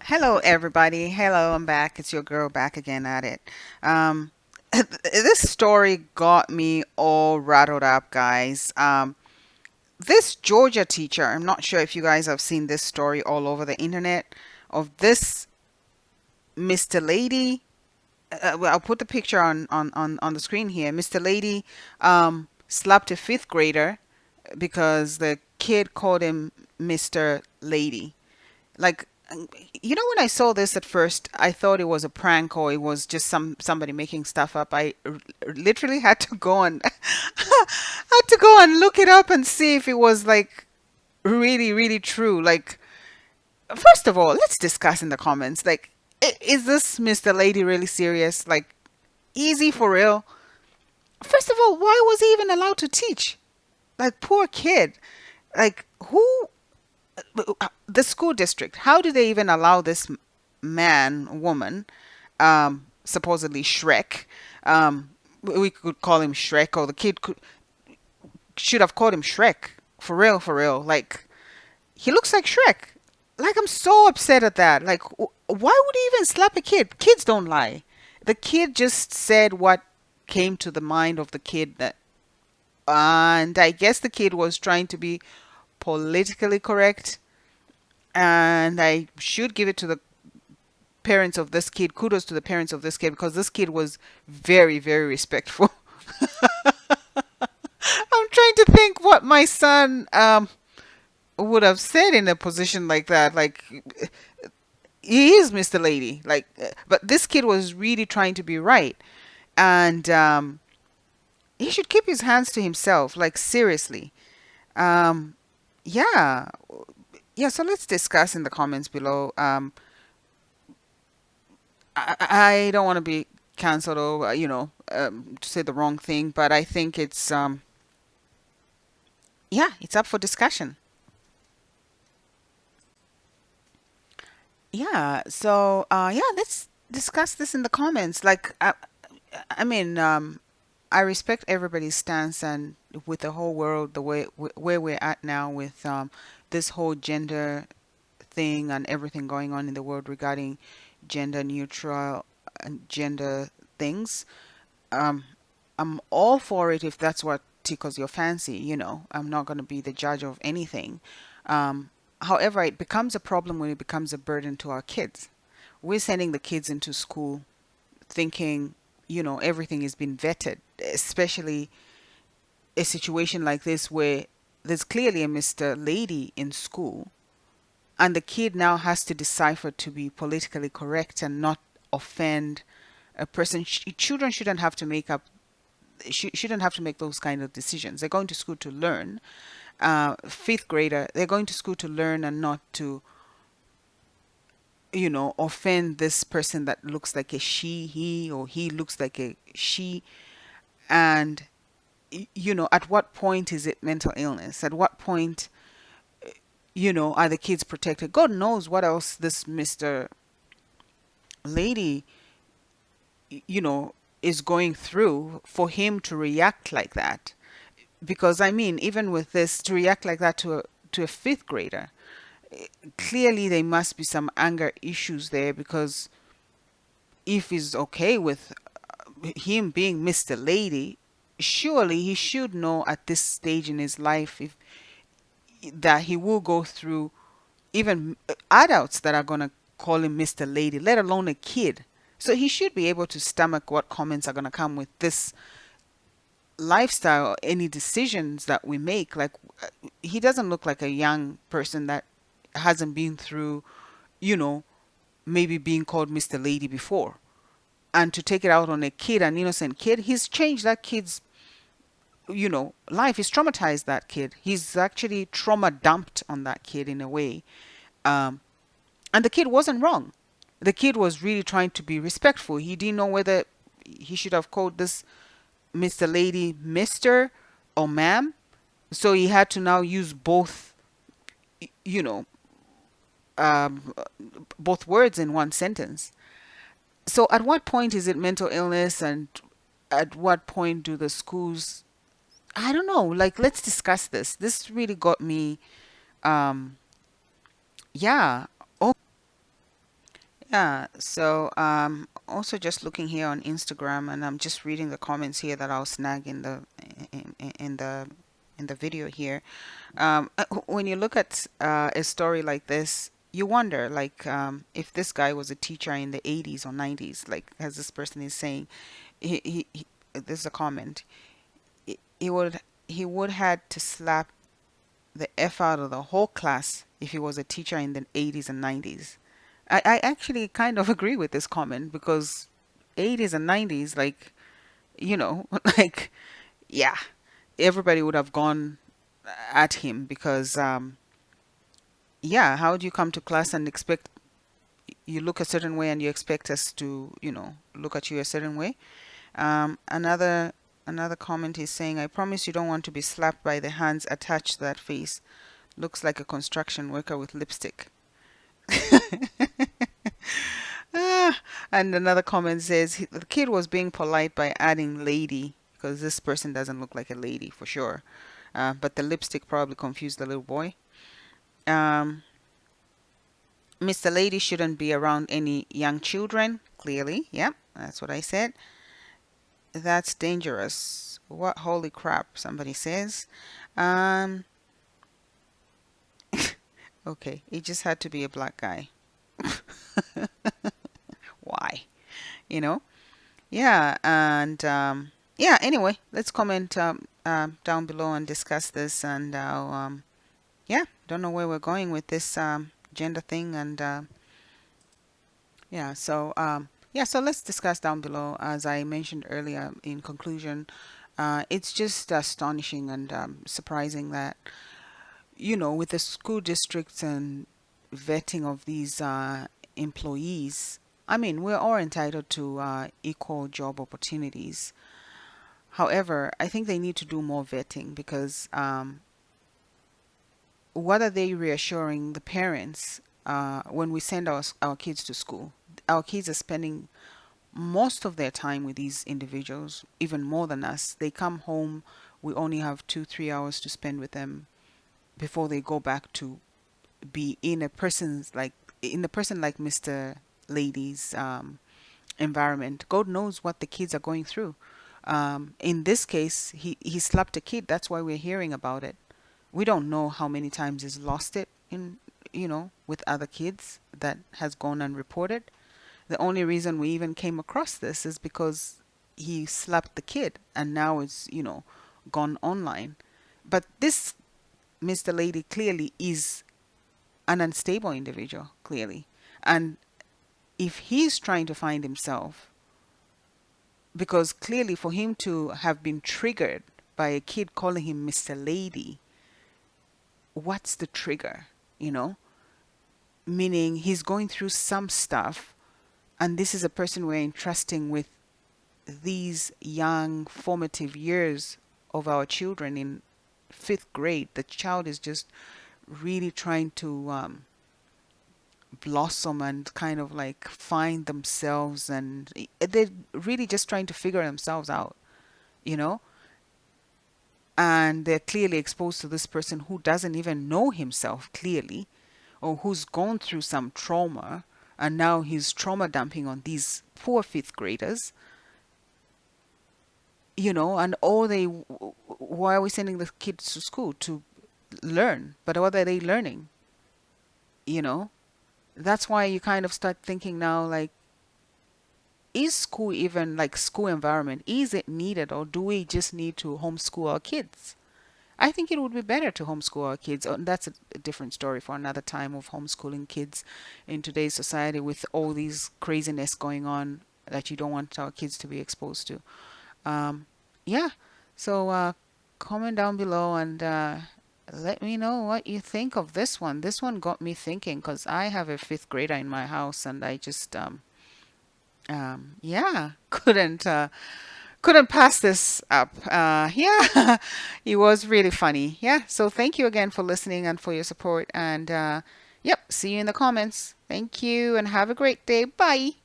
Hello, everybody. Hello, I'm back. It's your girl back again at it. Um, this story got me all rattled up, guys. This Georgia teacher, I'm not sure if you guys have seen this story all over the internet of this Mr. Lady. Well, I'll put the picture on the screen here. Mr. Lady slapped a fifth grader because the kid called him Mr. Lady. Like, when I saw this at first, I thought it was a prank or it was just somebody making stuff up. Literally had to go and had to go and look it up and see if it was like really really true. Like, first of all, let's discuss in the comments. Like, is this Mr. Lady really serious? Like, easy for real? First of all, why was he even allowed to teach? Like, poor kid. Like, who the school district, how do they even allow this man, woman, supposedly Shrek, we could call him Shrek, or the kid should have called him Shrek, for real, for real. Like, he looks like Shrek. Like, I'm so upset at that. Like, why would he even slap a kid? Kids don't lie. The kid just said what came to the mind of the kid, that, and I guess the kid was trying to be politically correct, and I should give it to the parents of this kid. Kudos to the parents of this kid, because this kid was very, very respectful. I'm trying to think what my son would have said in a position like that. Like, he is Mr. Lady. Like, but this kid was really trying to be right, and he should keep his hands to himself. Like, seriously. Um, yeah, yeah. So let's discuss in the comments below. I don't want to be canceled, or to say the wrong thing, but I think it's yeah, it's up for discussion. Yeah, so yeah, let's discuss this in the comments. Like, I mean, I respect everybody's stance, and with the whole world, the way where we're at now with this whole gender thing and everything going on in the world regarding gender neutral and gender things. um, I'm all for it if that's what tickles your fancy. I'm not going to be the judge of anything. However, it becomes a problem when it becomes a burden to our kids. We're sending the kids into school thinking, everything has been vetted, especially a situation like this where there's clearly a Mr. Lady in school, and the kid now has to decipher to be politically correct and not offend a person. Children shouldn't have to make those kind of decisions. They're going to school to learn. Fifth grader, they're going to school to learn and not to, offend this person that looks like a she, he, or he looks like a she. And, at what point is it mental illness? At what point, are the kids protected? God knows what else this Mr. Lady, you know, is going through for him to react like that. Because I mean, even with this, to react like that to a fifth grader, clearly there must be some anger issues there. Because if he's okay with him being Mr. Lady, surely he should know at this stage in his life if that he will go through, even adults that are going to call him Mr. Lady, let alone a kid. So he should be able to stomach what comments are going to come with this lifestyle, any decisions that we make. Like, he doesn't look like a young person that hasn't been through, you know, maybe being called Mr. Lady before. And to take it out on a kid, an innocent kid, he's changed that kid's, life. He's traumatized that kid. He's actually trauma dumped on that kid in a way. Um, and the kid wasn't wrong. The kid was really trying to be respectful. He didn't know whether he should have called this Mr. Lady Mr. or ma'am. So he had to now use both, you know, um, both words in one sentence. So at what point is it mental illness, and at what point do the schools? I don't know. Like, let's discuss this. This really got me. Um, yeah. Oh, Yeah, so also just looking here on Instagram, and I'm just reading the comments here that I'll snag in the in the in the video here. When you look at a story like this, you wonder, like, if this guy was a teacher in the 80s or 90s, like as this person is saying, this is a comment. He would had to slap the F out of the whole class if he was a teacher in the 80s and 90s. I actually kind of agree with this comment because 80s and 90s, like, like, yeah, everybody would have gone at him because, yeah, how do you come to class and expect you look a certain way and you expect us to, look at you a certain way? Another comment is saying, I promise you don't want to be slapped by the hands attached to that face. Looks like a construction worker with lipstick. Ah, and another comment says the kid was being polite by adding lady because this person doesn't look like a lady for sure. But the lipstick probably confused the little boy. Um, Mr. Lady shouldn't be around any young children. Clearly, yep, that's what I said. That's dangerous. What holy crap? Somebody says. Um, okay, it just had to be a black guy. Why? You know? Yeah, and yeah, anyway, let's comment down below and discuss this. And yeah, don't know where we're going with this gender thing. And yeah, so yeah, so let's discuss down below. As I mentioned earlier, in conclusion, it's just astonishing and surprising that, with the school districts and vetting of these employees, I mean, we're all entitled to equal job opportunities. However, I think they need to do more vetting because what are they reassuring the parents when we send our kids to school? Our kids are spending most of their time with these individuals, even more than us. They come home, we only have 2, 3 hours to spend with them before they go back to be in a person like Mr. Lady's environment. God knows what the kids are going through. In this case, he slapped a kid. That's why we're hearing about it. We don't know how many times he's lost it in, with other kids that has gone unreported. The only reason we even came across this is because he slapped the kid and now it's, gone online. But this Mr. Lady clearly is an unstable individual, clearly. And if he's trying to find himself, because clearly for him to have been triggered by a kid calling him Mr. Lady, what's the trigger? You know, Meaning he's going through some stuff, and this is a person we're entrusting with these young formative years of our children in fifth grade. The child is just really trying to blossom and kind of like find themselves, and they're really just trying to figure themselves out, you know and they're clearly exposed to this person who doesn't even know himself clearly, or who's gone through some trauma, and now he's trauma dumping on these poor fifth graders, and all they why are we sending the kids to school to learn? But what are they learning? you know that's why you kind of start thinking now, like, is school, even like school environment, is it needed, or do we just need to homeschool our kids? I think it would be better to homeschool our kids. And that's a different story for another time, of homeschooling kids in today's society with all these craziness going on that you don't want our kids to be exposed to. Yeah. So comment down below and let me know what you think of this one. This one got me thinking because I have a fifth grader in my house, and I just yeah, couldn't pass this up. Yeah, it was really funny. Yeah, so thank you again for listening and for your support. And yep, see you in the comments. Thank you and have a great day. Bye.